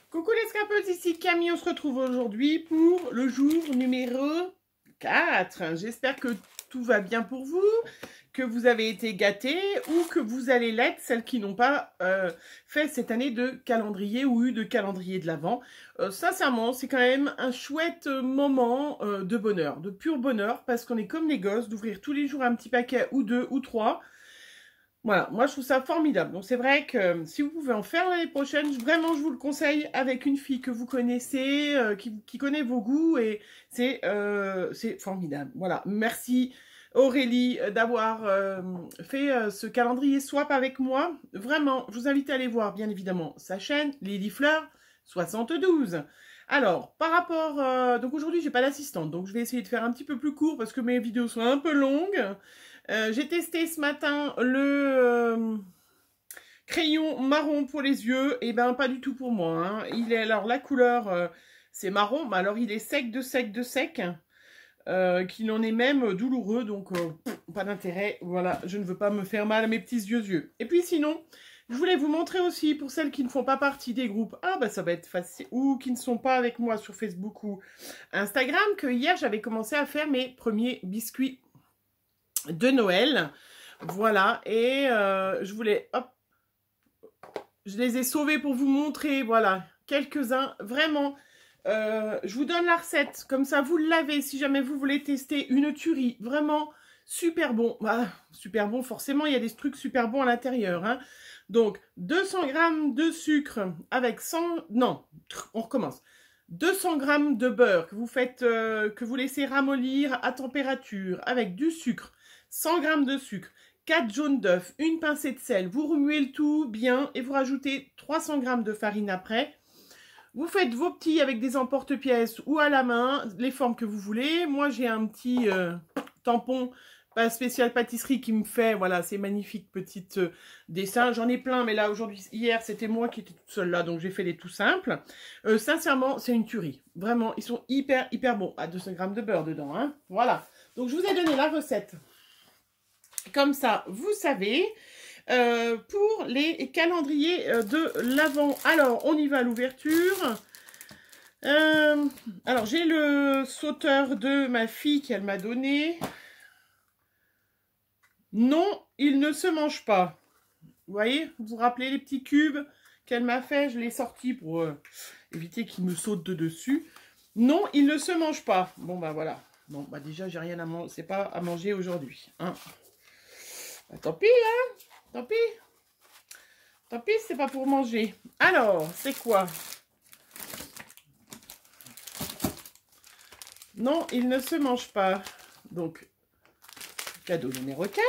Coucou les scrappers, ici Camille, on se retrouve aujourd'hui pour le jour numéro 4. J'espère que tout va bien pour vous, que vous avez été gâtés ou que vous allez l'être, celles qui n'ont pas fait cette année de calendrier ou eu de calendrier de l'Avent. Sincèrement, c'est quand même un chouette moment de bonheur, de pur bonheur, parce qu'on est comme les gosses, d'ouvrir tous les jours un petit paquet ou deux ou trois. Voilà, moi je trouve ça formidable. Donc c'est vrai que si vous pouvez en faire l'année prochaine, vraiment je vous le conseille avec une fille que vous connaissez, qui connaît vos goûts et c'est formidable. Voilà, merci Aurélie d'avoir fait ce calendrier swap avec moi. Vraiment, je vous invite à aller voir bien évidemment sa chaîne, Lily Fleur 72. Alors, par rapport... donc aujourd'hui, j'ai pas d'assistante, donc je vais essayer de faire un petit peu plus court parce que mes vidéos sont un peu longues. J'ai testé ce matin le crayon marron pour les yeux. Et ben, pas du tout pour moi. Hein. Il est, alors, la couleur, c'est marron, mais alors il est sec de sec de sec. Qu'il en est même douloureux, donc pas d'intérêt. Voilà, je ne veux pas me faire mal à mes petits yeux. Et puis sinon... Je voulais vous montrer aussi, pour celles qui ne font pas partie des groupes, ah bah ça va être facile, ou qui ne sont pas avec moi sur Facebook ou Instagram, que hier j'avais commencé à faire mes premiers biscuits de Noël. Voilà, et je voulais, hop, je les ai sauvés pour vous montrer, voilà, quelques-uns, vraiment. Je vous donne la recette, comme ça vous l'avez, si jamais vous voulez tester une tuerie, vraiment super bon. Bah, super bon, forcément, il y a des trucs super bons à l'intérieur, hein. Donc, 200 g de sucre avec 100... Non, on recommence. 200 g de beurre que vous faites, que vous laissez ramollir à température avec du sucre, 100 g de sucre, 4 jaunes d'œufs, une pincée de sel. Vous remuez le tout bien et vous rajoutez 300 g de farine après. Vous faites vos petits avec des emporte-pièces ou à la main, les formes que vous voulez. Moi, j'ai un petit tampon pas spécial pâtisserie qui me fait, voilà, ces magnifiques petites dessins. J'en ai plein, mais là, aujourd'hui, hier, c'était moi qui étais toute seule là, donc j'ai fait les tout simples. Sincèrement, c'est une tuerie. Vraiment, ils sont hyper, hyper bons. À 200 g de beurre dedans, hein. Voilà. Donc, je vous ai donné la recette. Comme ça, vous savez... pour les calendriers de l'Avent. Alors, on y va à l'ouverture. Alors, j'ai le sauteur de ma fille qu'elle m'a donné. Non, il ne se mange pas. Vous voyez, vous vous rappelez les petits cubes qu'elle m'a fait? Je l'ai sorti pour éviter qu'il me saute de dessus. Non, il ne se mange pas. Bon, bah voilà. Bon, bah déjà, j'ai rien à manger. C'est pas à manger aujourd'hui. Hein. Bah, tant pis, hein. Tant pis. Tant pis, c'est pas pour manger. Alors, c'est quoi? Non, il ne se mange pas. Donc, cadeau numéro 4.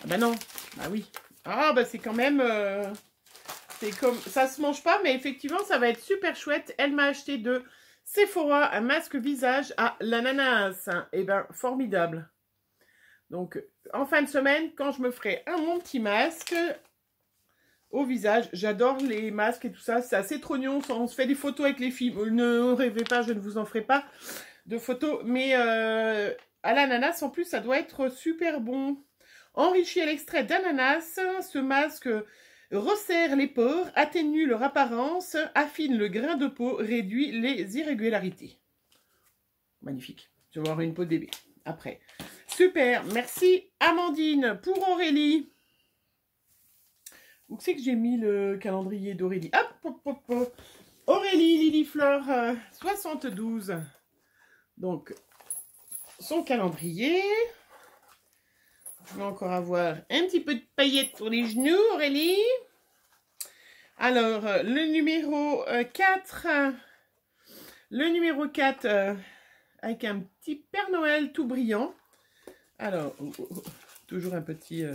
Ah bah non. Bah oui. Ah bah c'est quand même... c'est comme... Ça se mange pas, mais effectivement, ça va être super chouette. Elle m'a acheté de Sephora un masque visage à l'ananas. Et ben, formidable. Donc, en fin de semaine, quand je me ferai mon petit masque au visage, j'adore les masques et tout ça, c'est assez trognon, on se fait des photos avec les filles, ne rêvez pas, je ne vous en ferai pas de photos, mais à l'ananas, en plus, ça doit être super bon. Enrichi à l'extrait d'ananas, ce masque resserre les pores, atténue leur apparence, affine le grain de peau, réduit les irrégularités. Magnifique, je vais avoir une peau de bébé après. Super, merci Amandine. Pour Aurélie, où c'est que j'ai mis le calendrier d'Aurélie? Hop, hop, hop, hop. Aurélie Lily Fleur 72. Donc, son calendrier. Je vais encore avoir un petit peu de paillettes sur les genoux, Aurélie. Alors, le numéro 4. Le numéro 4, avec un petit Père Noël tout brillant. Alors, toujours un petit...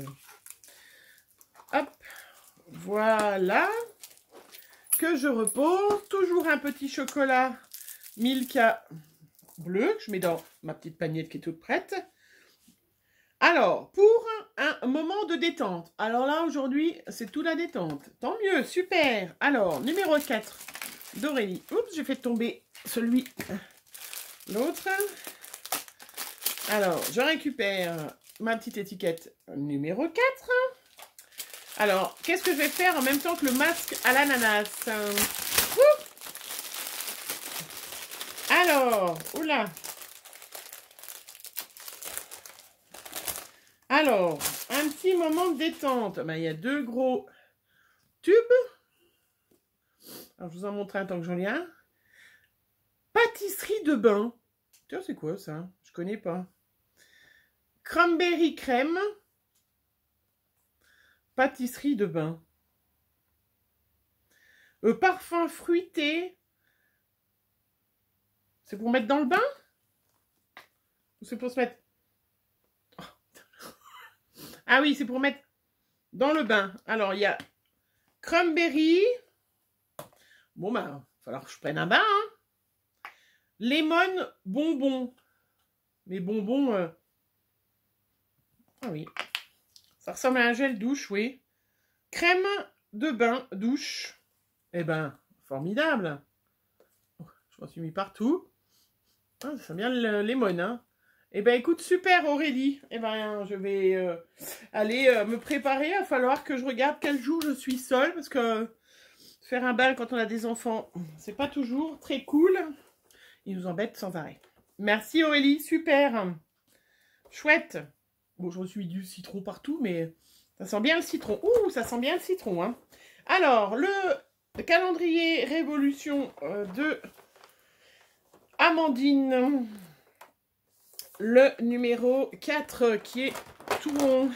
hop, voilà. Que je repose. Toujours un petit chocolat Milka bleu. Que je mets dans ma petite paniette qui est toute prête. Alors, pour un moment de détente. Alors là, aujourd'hui, c'est tout la détente. Tant mieux, super. Alors, numéro 4 d'Aurélie. Oups, j'ai fait tomber celui... L'autre... Alors, je récupère ma petite étiquette numéro 4. Alors, qu'est-ce que je vais faire en même temps que le masque à l'ananas? Alors, oula. Alors, un petit moment de détente. Ben, il y a 2 gros tubes. Alors, je vous en montre un tant que j'en ai un. Pâtisserie de bain. Tiens, c'est quoi ça? Je connais pas. Cranberry crème. Pâtisserie de bain. Parfum fruité. C'est pour mettre dans le bain? Ou c'est pour se mettre... Ah oui, c'est pour mettre dans le bain. Alors, il y a cranberry. Bon, bah, il va falloir que je prenne un bain. Hein. Lemon bonbon. Mais bonbons... Ah oui. Ça ressemble à un gel douche, oui. Crème de bain douche. Eh ben, formidable. Je m'en suis mis partout. Ah, ça sent bien le lemon, hein. Eh ben, écoute, super Aurélie. Eh ben, je vais aller me préparer. Il va falloir que je regarde quel jour je suis seule. Parce que faire un bain quand on a des enfants, c'est pas toujours très cool. Ils nous embêtent sans arrêt. Merci Aurélie, super. Chouette. Bon, je reçois du citron partout, mais ça sent bien le citron. Ouh, ça sent bien le citron, hein. Alors, le calendrier Révolution de Amandine. Le numéro 4 qui est tout rond.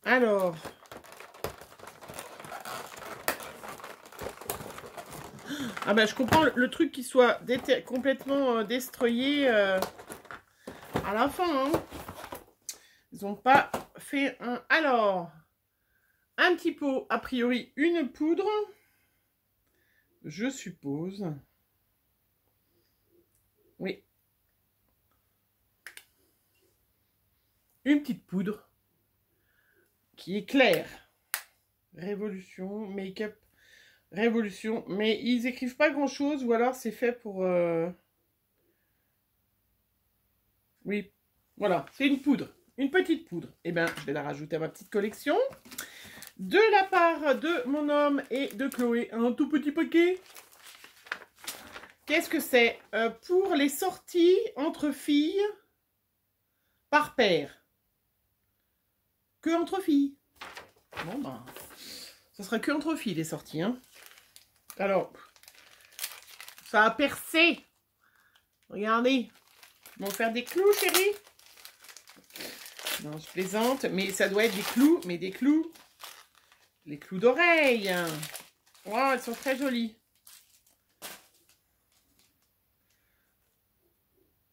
Alors. Ah ben, je comprends le truc qui soit complètement destroyé à la fin. Hein. Ils n'ont pas fait un... Alors, un petit pot, a priori, une poudre. Je suppose. Oui. Une petite poudre qui est claire. Révolution, make-up, Révolution. Mais ils écrivent pas grand-chose ou alors c'est fait pour... Oui, voilà, c'est une poudre. Une petite poudre. Eh bien, je vais la rajouter à ma petite collection. De la part de mon homme et de Chloé, un tout petit paquet. Qu'est-ce que c'est? Pour les sorties entre filles par paire. Que entre filles. Bon, ben, ça sera que entre filles les sorties. Hein. Alors, ça a percé. Regardez. Ils vont faire des clous, chérie. Non, je plaisante, mais ça doit être des clous, mais des clous. Les clous d'oreilles. Wow, elles sont très jolies.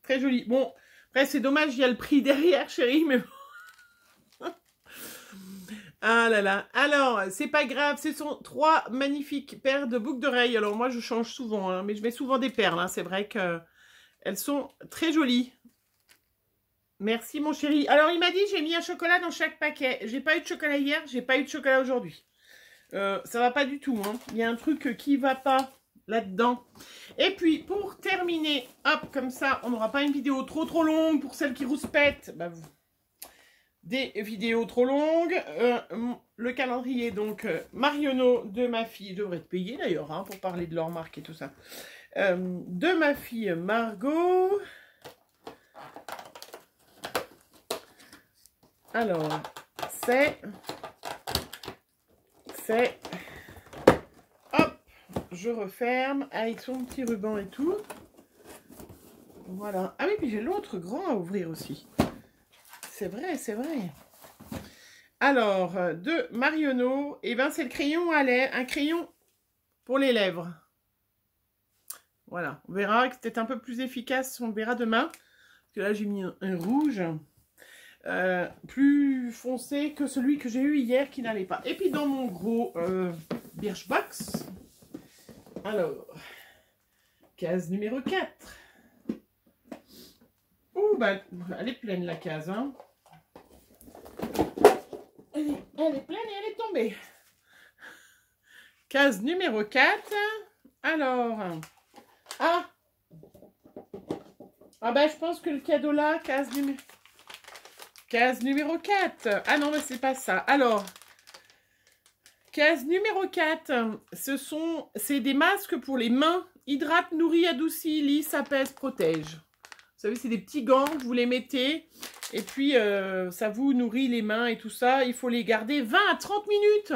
Très jolies. Bon, après, c'est dommage, il y a le prix derrière, chérie, mais bon. Ah là là. Alors, c'est pas grave, ce sont 3 magnifiques paires de boucles d'oreilles. Alors, moi, je change souvent, hein, mais je mets souvent des perles. Hein. C'est vrai qu'elles sont très jolies. Merci, mon chéri. Alors, il m'a dit, j'ai mis un chocolat dans chaque paquet. J'ai pas eu de chocolat hier, j'ai pas eu de chocolat aujourd'hui. Ça va pas du tout. Hein. Il y a un truc qui va pas là-dedans. Et puis, pour terminer, hop, comme ça, on n'aura pas une vidéo trop longue pour celles qui rouspètent. Bah, des vidéos trop longues. Le calendrier, donc, Marionneau de ma fille, devrait être payé d'ailleurs, hein, pour parler de leur marque et tout ça. De ma fille Margot. Alors, c'est... Hop, je referme avec son petit ruban et tout. Voilà. Ah oui, puis j'ai l'autre grand à ouvrir aussi. C'est vrai, c'est vrai. Alors, de Marionneau, et ben c'est le crayon à lait, un crayon pour les lèvres. Voilà, on verra que c'est un peu plus efficace, on le verra demain. Parce que là, j'ai mis un rouge. Plus foncé que celui que j'ai eu hier qui n'allait pas. Et puis dans mon gros Birchbox, alors, case numéro 4. Ouh, bah, elle est pleine la case, hein. Elle est pleine et elle est tombée. Case numéro 4. Alors, ah bah je pense que le cadeau là, case numéro... Case numéro 4. Ah non, mais c'est pas ça. Alors, case numéro 4, c'est des masques pour les mains. Hydrate, nourrit, adoucit, lisse, apaise, protège. Vous savez, c'est des petits gants, vous les mettez. Et puis, ça vous nourrit les mains et tout ça. Il faut les garder 20 à 30 minutes.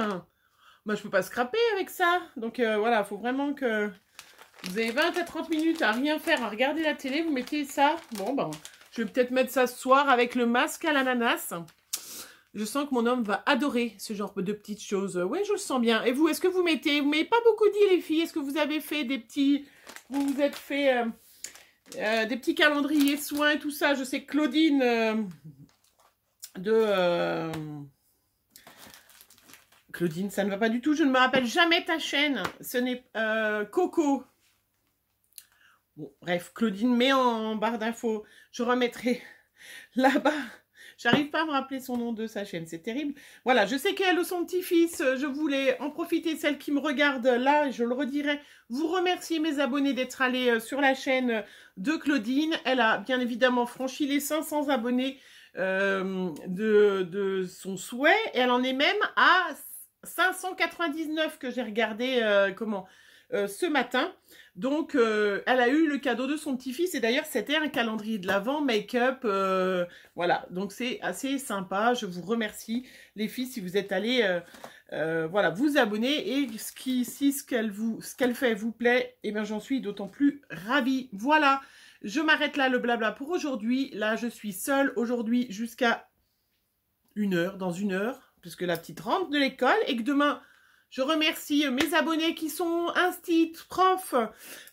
Moi, je peux pas scraper avec ça. Donc, voilà, il faut vraiment que vous avez 20 à 30 minutes à rien faire, à regarder la télé. Vous mettez ça. Bon, ben, je vais peut-être mettre ça ce soir avec le masque à l'ananas. Je sens que mon homme va adorer ce genre de petites choses. Oui, je le sens bien. Et vous, est-ce que vous mettez pas beaucoup dit, les filles? Est-ce que vous avez fait des petits... Vous vous êtes fait des petits calendriers soins et tout ça? Je sais que Claudine Claudine, ça ne va pas du tout. Je ne me rappelle jamais ta chaîne. Ce n'est Coco. Bon, bref, Claudine met en barre d'infos. Je remettrai là-bas. J'arrive pas à me rappeler son nom de sa chaîne, c'est terrible. Voilà, je sais qu'elle ou son petit-fils, je voulais en profiter, celles qui me regardent là, je le redirai, vous remercier mes abonnés d'être allés sur la chaîne de Claudine. Elle a bien évidemment franchi les 500 abonnés de son souhait, et elle en est même à 599 que j'ai regardé ce matin. Donc, elle a eu le cadeau de son petit-fils. Et d'ailleurs, c'était un calendrier de l'Avent, make-up. Voilà, donc c'est assez sympa. Je vous remercie, les filles, si vous êtes allées voilà, vous abonner. Et si ce qu'elle fait vous plaît, eh bien, j'en suis d'autant plus ravie. Voilà, je m'arrête là, le blabla pour aujourd'hui. Là, je suis seule aujourd'hui jusqu'à 1h, dans 1h, puisque la petite rentre de l'école. Et que demain... Je remercie mes abonnés qui sont instits, profs,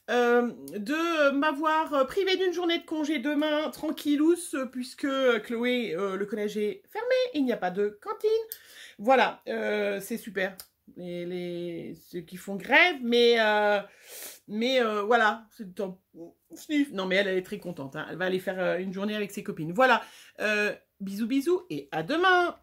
de m'avoir privé d'une journée de congé demain, tranquillous, puisque Chloé, le collège est fermé, il n'y a pas de cantine. Voilà, c'est super, ceux qui font grève, mais voilà, c'est top. Non, mais elle est très contente, hein. Elle va aller faire une journée avec ses copines. Voilà, bisous, bisous, et à demain.